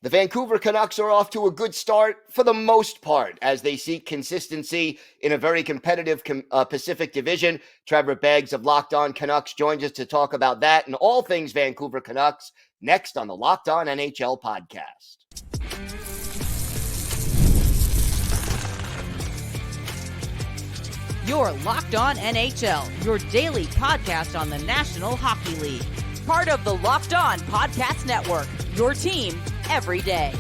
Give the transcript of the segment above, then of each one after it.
The Vancouver Canucks are off to a good start for the most part as they seek consistency in a very competitive Pacific Division. Trevor Beggs of Locked On Canucks joins us to talk about that and all things Vancouver Canucks next on the Locked On NHL Podcast. You're Locked On NHL, your daily podcast on the National Hockey League. Part of the Locked On Podcast Network, your team every day.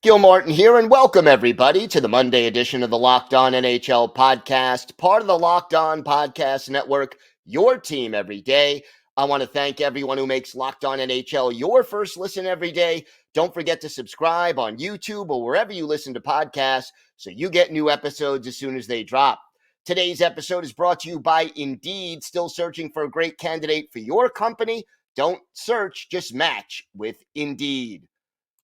Gil Martin here, and welcome everybody to the Monday edition of the Locked On NHL Podcast, part of the Locked On Podcast Network, your team every day. I want to thank everyone who makes Locked On NHL your first listen every day. Don't forget to subscribe on YouTube or wherever you listen to podcasts so you get new episodes as soon as they drop. Today's episode is brought to you by Indeed. Still searching for a great candidate for your company? Don't search, just match with Indeed.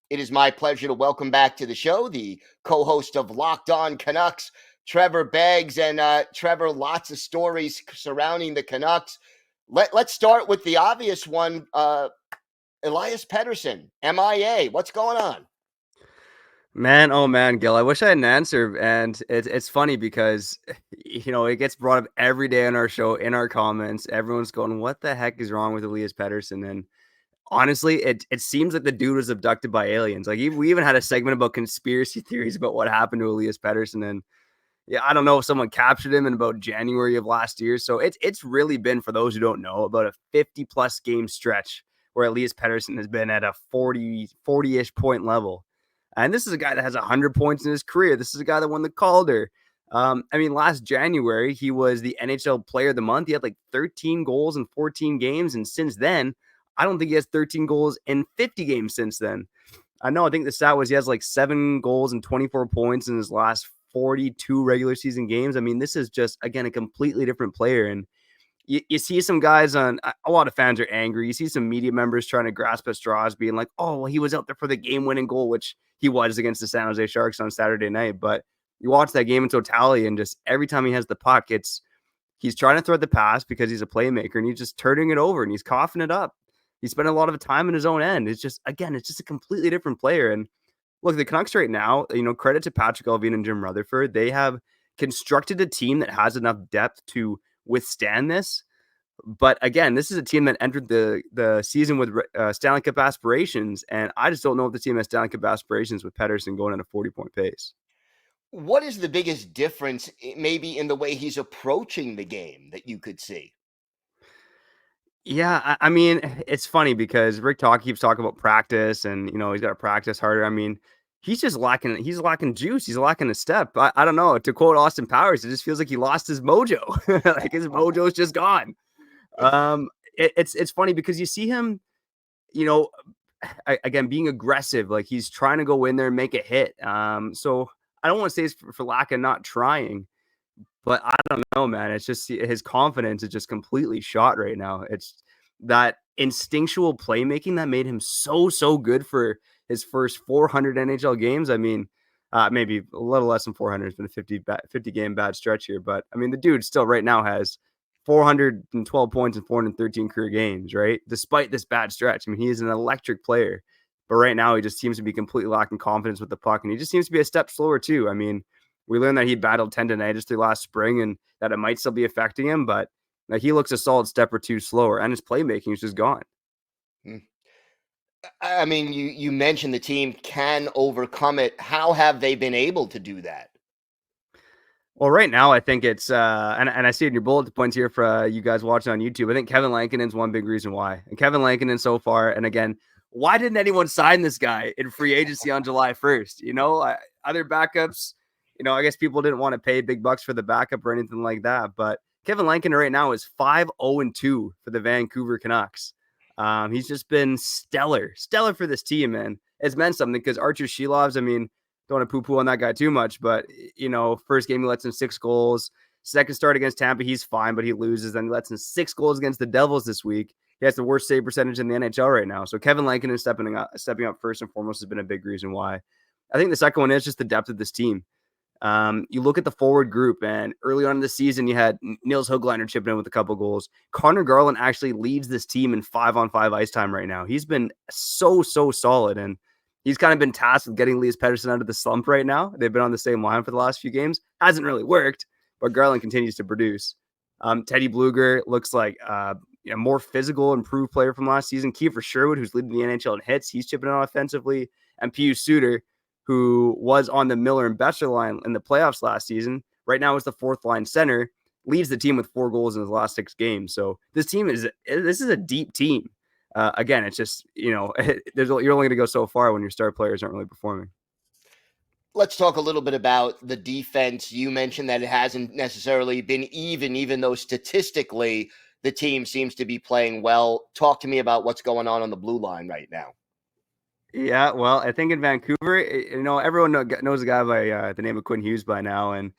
It is my pleasure to welcome back to the show the co-host of Locked On Canucks, Trevor Beggs. And Trevor, lots of stories surrounding the Canucks. Let's start with the obvious one. Elias Pettersson, MIA. What's going on? Man, oh man, Gil, I wish I had an answer. And it's funny because, it gets brought up every day on our show, in our comments. Everyone's going, what the heck is wrong with Elias Pettersson? And honestly, it seems like the dude was abducted by aliens. Like we even had a segment about conspiracy theories about what happened to Elias Pettersson. And yeah, I don't know if someone captured him in about January of last year. So it's really been, for those who don't know, about a 50-plus game stretch where Elias Pettersson has been at a 40-ish point level. And this is a guy that has 100 points in his career. This is a guy that won the Calder. Last January, he was the NHL Player of the Month. He had like 13 goals in 14 games. And since then, I don't think he has 13 goals in 50 games since then. I think the stat was he has like 7 goals and 24 points in his last 42 regular season games. I mean, this is just, again, a completely different player. And you see some guys a lot of fans are angry. You see some media members trying to grasp at straws, being like, oh, well, he was out there for the game-winning goal, which he was against the San Jose Sharks on Saturday night. But you watch that game in totality, and just every time he has the puck, he's trying to thread the pass because he's a playmaker, and he's just turning it over, and he's coughing it up. He's spent a lot of time in his own end. It's just a completely different player. And look, the Canucks right now, credit to Patrick Allvin and Jim Rutherford. They have constructed a team that has enough depth to withstand this. But again, this is a team that entered the season with Stanley Cup aspirations, and I just don't know if the team has Stanley Cup aspirations with Pettersson going at a 40-point pace. What is the biggest difference maybe in the way he's approaching the game that you could see? Yeah, I mean, it's funny because Rick keeps talking about practice and, he's got to practice harder. I mean, he's lacking juice. He's lacking a step. I don't know. To quote Austin Powers, it just feels like he lost his mojo. Like his mojo's just gone. It's funny because you see him, again, being aggressive. Like he's trying to go in there and make a hit. So I don't want to say it's for lack of not trying. But I don't know, man. It's just his confidence is just completely shot right now. It's that instinctual playmaking that made him so good for his first 400 NHL games. I mean, maybe a little less than 400. It's been a 50 game bad stretch here. But I mean, the dude still right now has 412 points in 413 career games, right? Despite this bad stretch. I mean, he is an electric player. But right now, he just seems to be completely lacking confidence with the puck. And he just seems to be a step slower, too. I mean, we learned that he battled tendonitis through last spring and that it might still be affecting him, but he looks a solid step or two slower, and his playmaking is just gone. I mean, you mentioned the team can overcome it. How have they been able to do that? Well, right now, I think it's, and I see it in your bullet points here for you guys watching on YouTube, I think Kevin Lankinen's one big reason why. And Kevin Lankinen so far, and again, why didn't anyone sign this guy in free agency on July 1st? Other backups, I guess people didn't want to pay big bucks for the backup or anything like that. But Kevin Lankinen right now is 5-0-2 for the Vancouver Canucks. He's just been stellar for this team, man. It's meant something because Archer Shilovs, I mean, don't want to poo-poo on that guy too much, but, first game he lets in 6 goals. Second start against Tampa, he's fine, but he loses. Then he lets in 6 goals against the Devils this week. He has the worst save percentage in the NHL right now. So Kevin Lankinen stepping up first and foremost has been a big reason why. I think the second one is just the depth of this team. You look at the forward group, and early on in the season, you had Nils Höglander chipping in with a couple goals. Connor Garland actually leads this team in 5-on-5 ice time right now. He's been so solid, and he's kind of been tasked with getting Elias Pettersson out of the slump right now. They've been on the same line for the last few games. Hasn't really worked, but Garland continues to produce. Teddy Bluger looks like a more physical, improved player from last season. Kiefer Sherwood, who's leading the NHL in hits, he's chipping in offensively. And Pius Suter, who was on the Miller and Betcher line in the playoffs last season, right now is the fourth line center, leads the team with 4 goals in his last 6 games. So this is a deep team. Again, it's just, you're only going to go so far when your star players aren't really performing. Let's talk a little bit about the defense. You mentioned that it hasn't necessarily been even though statistically the team seems to be playing well. Talk to me about what's going on the blue line right now. Yeah, well, I think in Vancouver, everyone knows a guy by the name of Quinn Hughes by now. And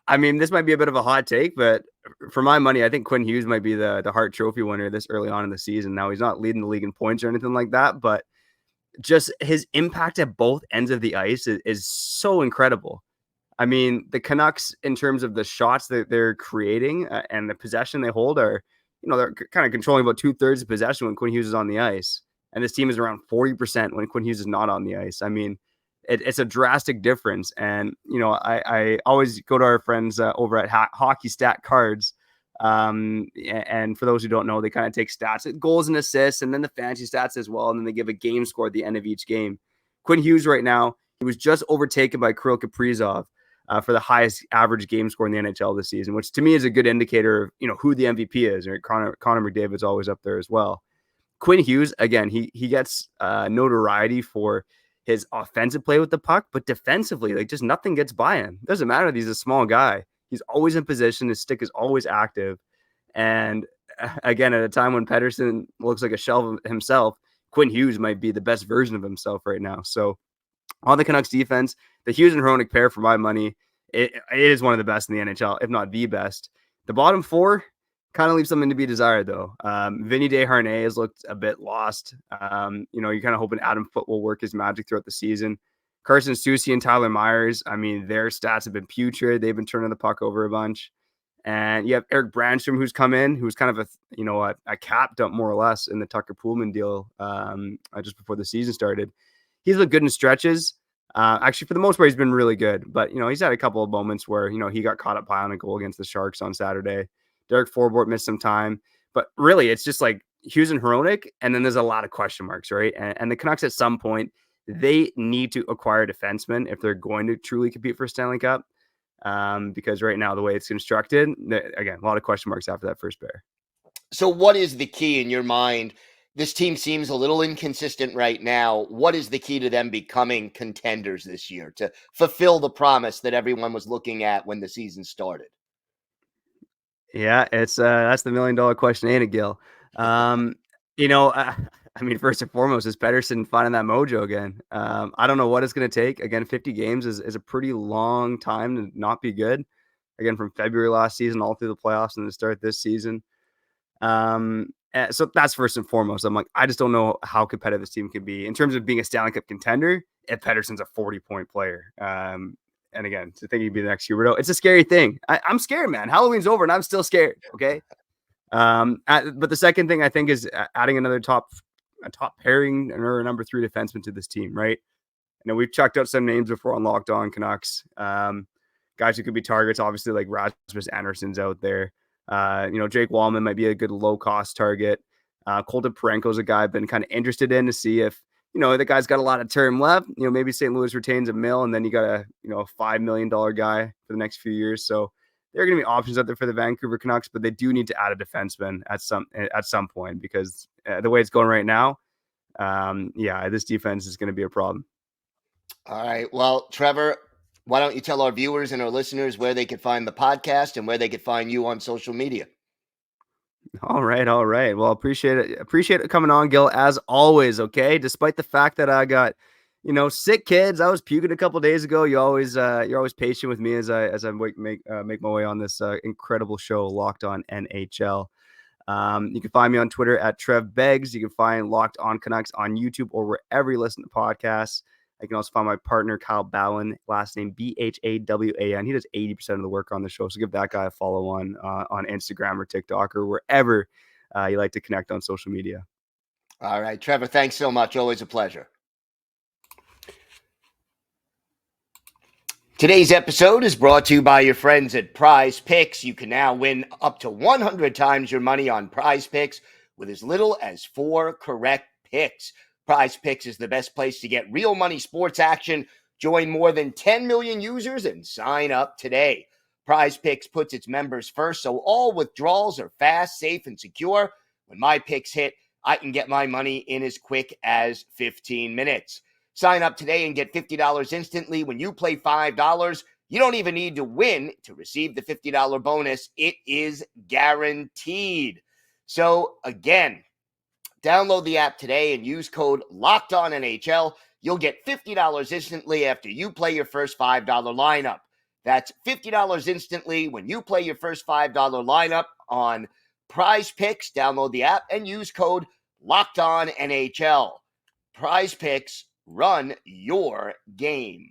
I mean, this might be a bit of a hot take, but for my money, I think Quinn Hughes might be the Hart Trophy winner this early on in the season. Now, he's not leading the league in points or anything like that, but just his impact at both ends of the ice is so incredible. I mean, the Canucks, in terms of the shots that they're creating and the possession they hold, are, they're kind of controlling about 2/3 of possession when Quinn Hughes is on the ice. And this team is around 40% when Quinn Hughes is not on the ice. I mean, it's a drastic difference. And, I always go to our friends over at Hockey Stat Cards. And for those who don't know, they kind of take stats, goals and assists, and then the fantasy stats as well. And then they give a game score at the end of each game. Quinn Hughes right now, he was just overtaken by Kirill Kaprizov for the highest average game score in the NHL this season, which to me is a good indicator of, who the MVP is. Right? Connor McDavid's always up there as well. Quinn Hughes, again, he gets notoriety for his offensive play with the puck, but defensively, just nothing gets by him. It doesn't matter that he's a small guy. He's always in position. His stick is always active. And again, at a time when Pettersson looks like a shell of himself, Quinn Hughes might be the best version of himself right now. So on the Canucks defense, the Hughes and Hronek pair, for my money, it is one of the best in the NHL, if not the best. The bottom 4 kind of leaves something to be desired, though. Vinny Desharnais has looked a bit lost. You're kind of hoping Adam Foote will work his magic throughout the season. Carson Soucy and Tyler Myers, I mean, their stats have been putrid. They've been turning the puck over a bunch. And you have Eric Brandstrom, who's come in, who's kind of a cap dump, more or less, in the Tucker Poolman deal just before the season started. He's looked good in stretches. Actually, for the most part, he's been really good. But, he's had a couple of moments where, he got caught up high on a goal against the Sharks on Saturday. Derek Forbort missed some time. But really, it's just like Hughes and Hronek, and then there's a lot of question marks, right? And the Canucks, at some point, they need to acquire defensemen if they're going to truly compete for a Stanley Cup. Because right now, the way it's constructed, again, a lot of question marks after that first pair. So what is the key in your mind? This team seems a little inconsistent right now. What is the key to them becoming contenders this year to fulfill the promise that everyone was looking at when the season started? Yeah, it's that's the $1 million question, ain't it, Gil? I mean, first and foremost, is Pettersson finding that mojo again? I don't know what it's going to take. Again, 50 games is a pretty long time to not be good. Again, from February last season all through the playoffs and the start this season. So that's first and foremost. I'm like, I just don't know how competitive this team can be in terms of being a Stanley Cup contender if Pettersson's a 40-point player. And again, to think he'd be the next Huberdeau, it's a scary thing. I'm scared, man. Halloween's over and I'm still scared. Okay. But the second thing I think is adding a top pairing or a number 3 defenseman to this team, right? We've checked out some names before on Locked On Canucks. Guys who could be targets, obviously, like Rasmus Anderson's out there. Jake Wallman might be a good low-cost target. Colton Parenko's a guy I've been kind of interested in to see if, the guy's got a lot of term left. Maybe St. Louis retains $1 million, and then you got a $5 million guy for the next few years. So there are going to be options out there for the Vancouver Canucks, but they do need to add a defenseman at some point because the way it's going right now, this defense is going to be a problem. All right. Well, Trevor, why don't you tell our viewers and our listeners where they could find the podcast and where they could find you on social media? All right. Well, appreciate it coming on, Gil, as always. Okay. Despite the fact that I got, sick kids, I was puking a couple days ago. You're always patient with me as I make my way on this incredible show, Locked On NHL. You can find me on Twitter at TrevBeggs. You can find Locked On Canucks on YouTube or wherever you listen to podcasts. You can also find my partner, Kyle Bowen, last name Bhawan. He does 80% of the work on the show. So give that guy a follow on Instagram or TikTok or wherever you like to connect on social media. All right, Trevor, thanks so much. Always a pleasure. Today's episode is brought to you by your friends at Prize Picks. You can now win up to 100 times your money on Prize Picks with as little as 4 correct picks. Prize Picks is the best place to get real money sports action. Join more than 10 million users and sign up today. Prize Picks puts its members first, so all withdrawals are fast, safe, and secure. When my picks hit, I can get my money in as quick as 15 minutes. Sign up today and get $50 instantly when you play $5. You don't even need to win to receive the $50 bonus. It is guaranteed. So again, download the app today and use code LOCKEDONNHL. You'll get $50 instantly after you play your first $5 lineup. That's $50 instantly when you play your first $5 lineup on Prize Picks. Download the app and use code LOCKEDONNHL. Prize Picks. Run your game.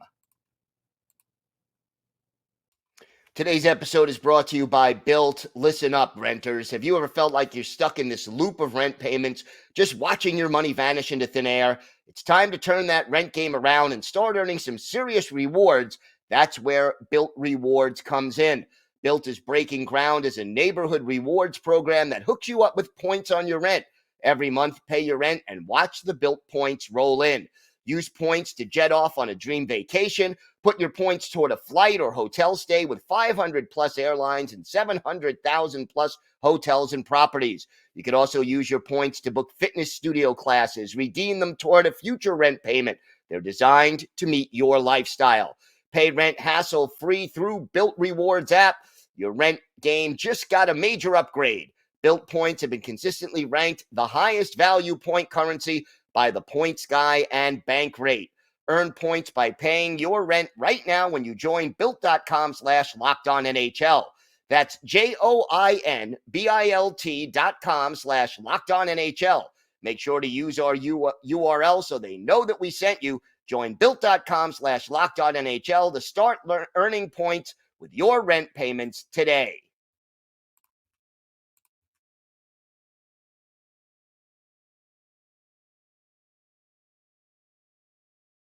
Today's episode is brought to you by Built. Listen up, renters. Have you ever felt like you're stuck in this loop of rent payments, just watching your money vanish into thin air? It's time to turn that rent game around and start earning some serious rewards. That's where Built Rewards comes in. Built is breaking ground as a neighborhood rewards program that hooks you up with points on your rent. Every month, pay your rent and watch the Built points roll in. Use points to jet off on a dream vacation. Put your points toward a flight or hotel stay with 500 plus airlines and 700,000 plus hotels and properties. You can also use your points to book fitness studio classes, redeem them toward a future rent payment. They're designed to meet your lifestyle. Pay rent hassle-free through Built Rewards app. Your rent game just got a major upgrade. Built points have been consistently ranked the highest value point currency by the Points Guy and Bankrate. Earn points by paying your rent right now when you join Built.com/LockedOnNHL. That's JOINBILT.com/LockedOnNHL. Make sure to use our URL so they know that we sent you. Join Built.com/LockedOnNHL to start earning points with your rent payments today.